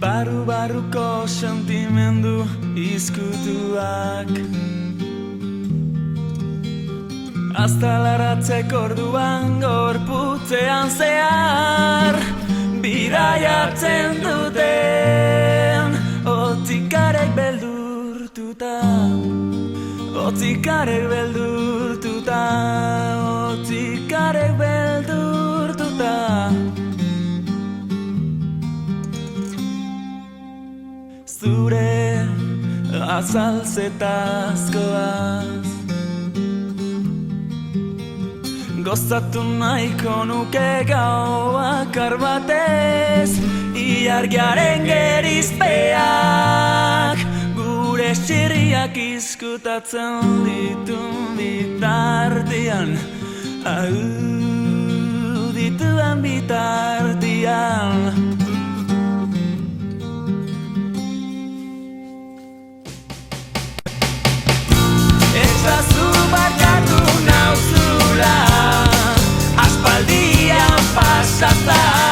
Barru-barruko sentimendu izkutuak Aztalaratzeko orduan gorputzean zehar Bidaiatzen duten Otzikarek beldurtuta Otzikarek beldurtuta Otzikarek beldurtuta Zure azalzetazkoaz Gozatu nahiko nuke gau bakar batez Ilargiaren gerizpeak Gure txirriak izkutatzen ditun bitartean Dituen bitartean Ezazu barkatu nauzula Aspaldian pasata